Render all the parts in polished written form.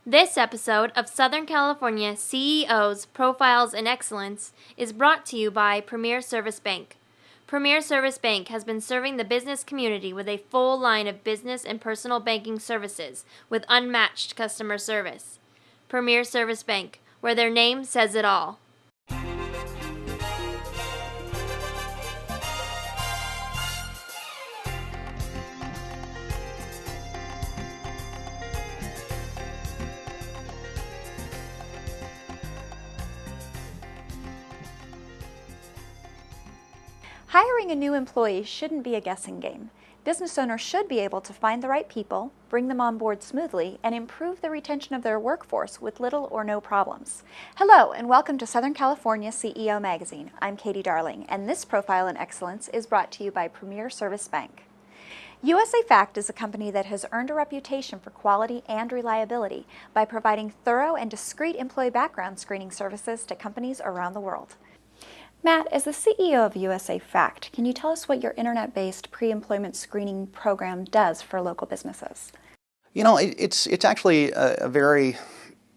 This episode of Southern California CEOs, Profiles, and Excellence is brought to you by Premier Service Bank. Premier Service Bank has been serving the business community with a full line of business and personal banking services with unmatched customer service. Premier Service Bank, where their name says it all. Hiring a new employee shouldn't be a guessing game. Business owners should be able to find the right people, bring them on board smoothly, and improve the retention of their workforce with little or no problems. Hello, and welcome to Southern California CEO Magazine. I'm Katie Darling, and this Profile in Excellence is brought to you by Premier Service Bank. USA Fact is a company that has earned a reputation for quality and reliability by providing thorough and discreet employee background screening services to companies around the world. Matt, as the CEO of USA Fact, can you tell us what your internet-based pre-employment screening program does for local businesses? You know, it's actually a very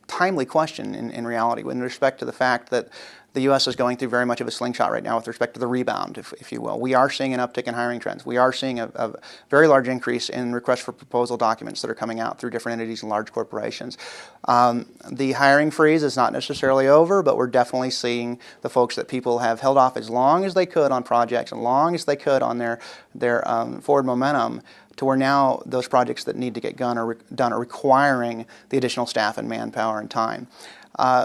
timely question in reality with respect to the fact that the U.S. is going through very much of a slingshot right now with respect to the rebound, if you will. We are seeing an uptick in hiring trends. We are seeing a very large increase in requests for proposal documents that are coming out through different entities and large corporations. The hiring freeze is not necessarily over, but we're definitely seeing the folks that people have held off as long as they could on projects, as long as they could on their forward momentum, to where now those projects that need to get done are requiring the additional staff and manpower and time.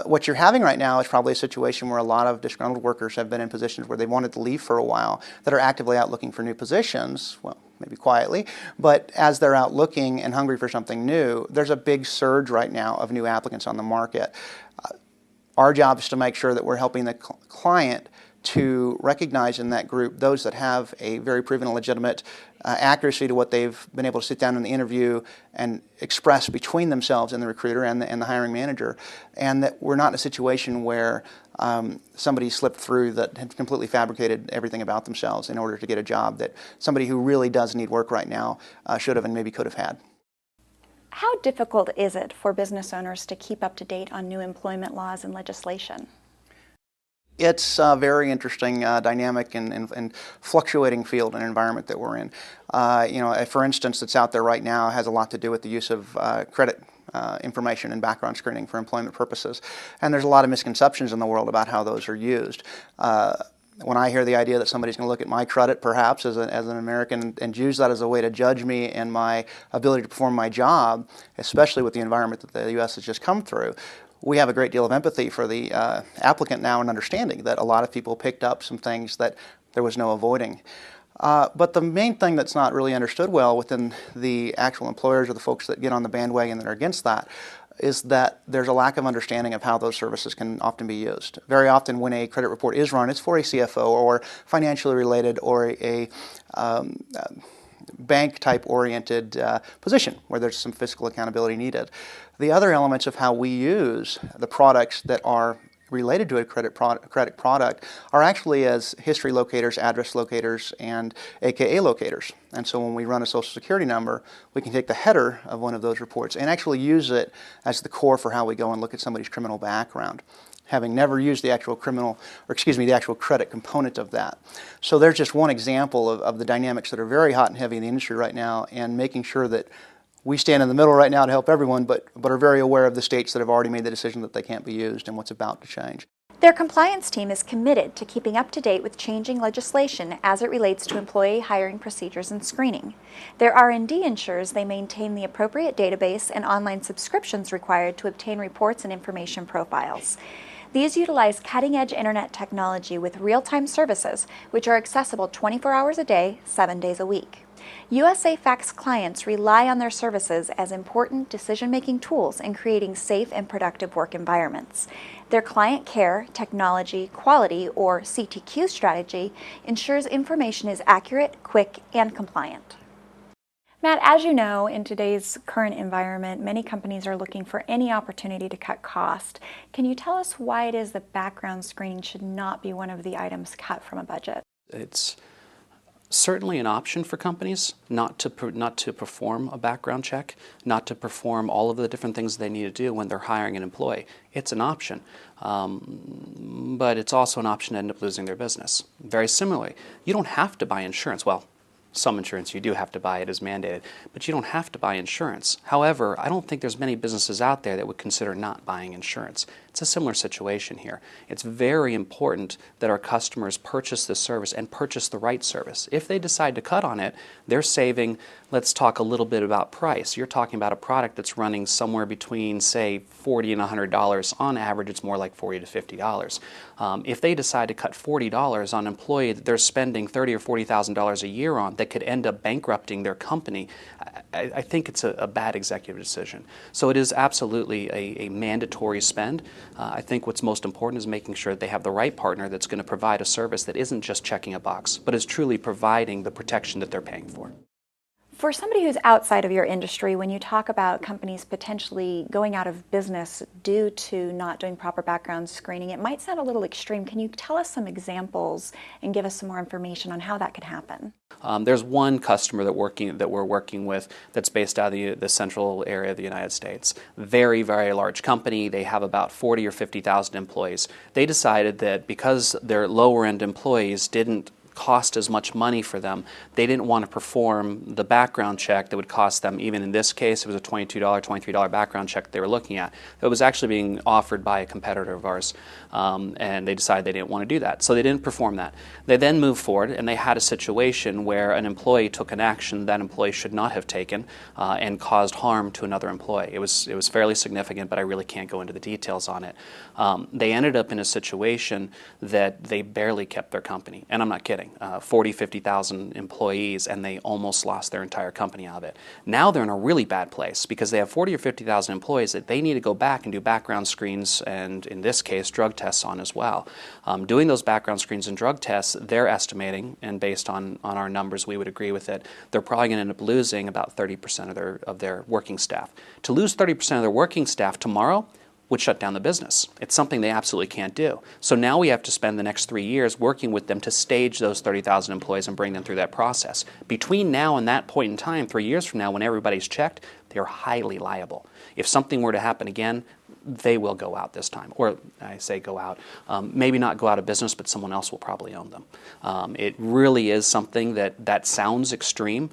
What you're having right now is probably a situation where a lot of disgruntled workers have been in positions where they wanted to leave for a while that are actively out looking for new positions, well, maybe quietly, but as they're out looking and hungry for something new, there's a big surge right now of new applicants on the market. Our job is to make sure that we're helping the client to recognize in that group those that have a very proven and legitimate accuracy to what they've been able to sit down in the interview and express between themselves and the recruiter and the hiring manager, and that we're not in a situation where somebody slipped through that had completely fabricated everything about themselves in order to get a job that somebody who really does need work right now should have and maybe could have had. How difficult is it for business owners to keep up to date on new employment laws and legislation? It's a very interesting, dynamic, and fluctuating field and environment that we're in. For instance, that's out there right now has a lot to do with the use of credit information and background screening for employment purposes. And there's a lot of misconceptions in the world about how those are used. When I hear the idea that somebody's going to look at my credit, perhaps, as an American and use that as a way to judge me and my ability to perform my job, especially with the environment that the U.S. has just come through, we have a great deal of empathy for the applicant now and understanding that a lot of people picked up some things that there was no avoiding. But the main thing that's not really understood well within the actual employers or the folks that get on the bandwagon that are against that is that there's a lack of understanding of how those services can often be used. Very often when a credit report is run, it's for a CFO or financially related or a bank-type oriented position where there's some fiscal accountability needed. The other elements of how we use the products that are related to a credit product are actually as history locators, address locators, and AKA locators. And so when we run a Social Security number, we can take the header of one of those reports and actually use it as the core for how we go and look at somebody's criminal background, having never used the actual the actual credit component of that. So there's just one example of the dynamics that are very hot and heavy in the industry right now, and making sure that we stand in the middle right now to help everyone, but are very aware of the states that have already made the decision that they can't be used and what's about to change. Their compliance team is committed to keeping up to date with changing legislation as it relates to employee hiring procedures and screening. Their R&D ensures they maintain the appropriate database and online subscriptions required to obtain reports and information profiles. These utilize cutting-edge internet technology with real-time services, which are accessible 24 hours a day, 7 days a week. USA Fact's clients rely on their services as important decision-making tools in creating safe and productive work environments. Their client care, technology, quality, or CTQ strategy ensures information is accurate, quick, and compliant. Matt, as you know, in today's current environment, many companies are looking for any opportunity to cut cost. Can you tell us why it is that background screening should not be one of the items cut from a budget? It's certainly an option for companies not to perform a background check, not to perform all of the different things they need to do when they're hiring an employee. It's an option, but it's also an option to end up losing their business. Very similarly, you don't have to buy insurance. Well, some insurance you do have to buy, it is mandated, but you don't have to buy insurance. However, I don't think there's many businesses out there that would consider not buying insurance. It's a similar situation here. It's very important that our customers purchase this service and purchase the right service. If they decide to cut on it, they're saving. Let's talk a little bit about price. You're talking about a product that's running somewhere between, say, $40 and $100. On average, it's more like $40 to $50. If they decide to cut $40 on an employee that they're spending $30,000 or $40,000 a year on, that could end up bankrupting their company, I think it's a bad executive decision. So it is absolutely a mandatory spend. I think what's most important is making sure that they have the right partner that's going to provide a service that isn't just checking a box, but is truly providing the protection that they're paying for. For somebody who's outside of your industry, when you talk about companies potentially going out of business due to not doing proper background screening, it might sound a little extreme. Can you tell us some examples and give us some more information on how that could happen? There's one customer that we're working with that's based out of the central area of the United States. Very, very large company. They have about 40 or 50,000 employees. They decided that because their lower-end employees didn't cost as much money for them, they didn't want to perform the background check that would cost them, even in this case, it was a $22, $23 background check they were looking at. It was actually being offered by a competitor of ours, and they decided they didn't want to do that. So they didn't perform that. They then moved forward, and they had a situation where an employee took an action that employee should not have taken and caused harm to another employee. It was fairly significant, but I really can't go into the details on it. They ended up in a situation that they barely kept their company, and I'm not kidding. 40, 50,000 employees, and they almost lost their entire company out of it. Now they're in a really bad place because they have 40 or 50,000 employees that they need to go back and do background screens and, in this case, drug tests on as well. Doing those background screens and drug tests, they're estimating, and based on our numbers, we would agree with it, they're probably going to end up losing about 30% of their working staff. To lose 30% of their working staff tomorrow would shut down the business. It's something they absolutely can't do. So now we have to spend the next 3 years working with them to stage those 30,000 employees and bring them through that process. Between now and that point in time, 3 years from now, when everybody's checked, they're highly liable. If something were to happen again, they will go out this time. Or I say go out, maybe not go out of business, but someone else will probably own them. It really is something that sounds extreme,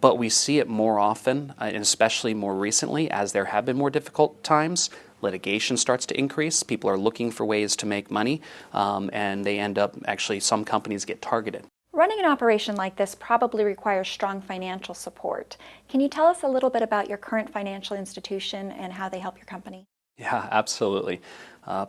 but we see it more often, and especially more recently, as there have been more difficult times. Litigation starts to increase. People are looking for ways to make money, and they end up, actually, some companies get targeted. Running an operation like this probably requires strong financial support. Can you tell us a little bit about your current financial institution and how they help your company? Yeah, absolutely.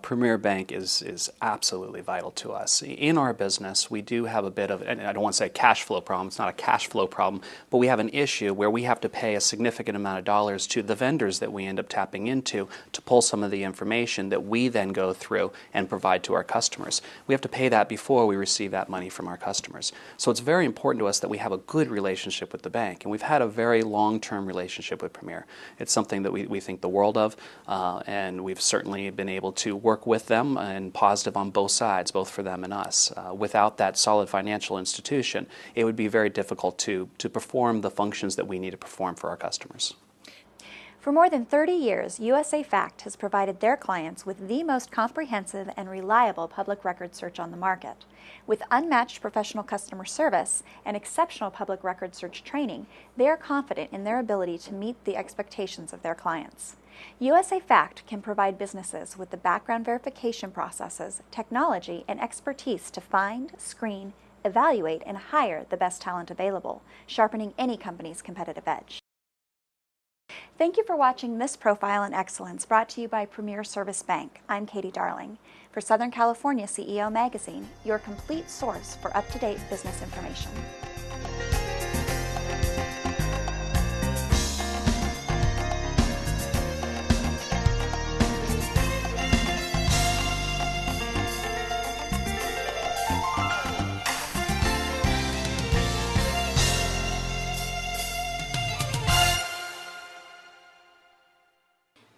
Premier Bank is absolutely vital to us. In our business, we do have a bit of, and I don't want to say cash flow problem, it's not a cash flow problem, but we have an issue where we have to pay a significant amount of dollars to the vendors that we end up tapping into to pull some of the information that we then go through and provide to our customers. We have to pay that before we receive that money from our customers. So it's very important to us that we have a good relationship with the bank, and we've had a very long-term relationship with Premier. It's something that we think the world of, and we've certainly been able to work with them and positive on both sides, both for them and us. Without that solid financial institution, it would be very difficult to perform the functions that we need to perform for our customers. For more than 30 years, USA Fact has provided their clients with the most comprehensive and reliable public record search on the market. With unmatched professional customer service and exceptional public record search training, they are confident in their ability to meet the expectations of their clients. USA Fact can provide businesses with the background verification processes, technology, and expertise to find, screen, evaluate, and hire the best talent available, sharpening any company's competitive edge. Thank you for watching this Profile in Excellence, brought to you by Premier Service Bank. I'm Katie Darling. For Southern California CEO Magazine, your complete source for up-to-date business information.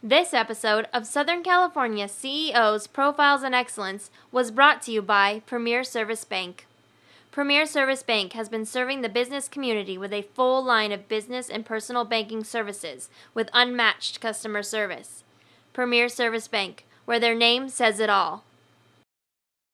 This episode of Southern California CEO's Profiles in Excellence was brought to you by Premier Service Bank. Premier Service Bank has been serving the business community with a full line of business and personal banking services with unmatched customer service. Premier Service Bank, where their name says it all.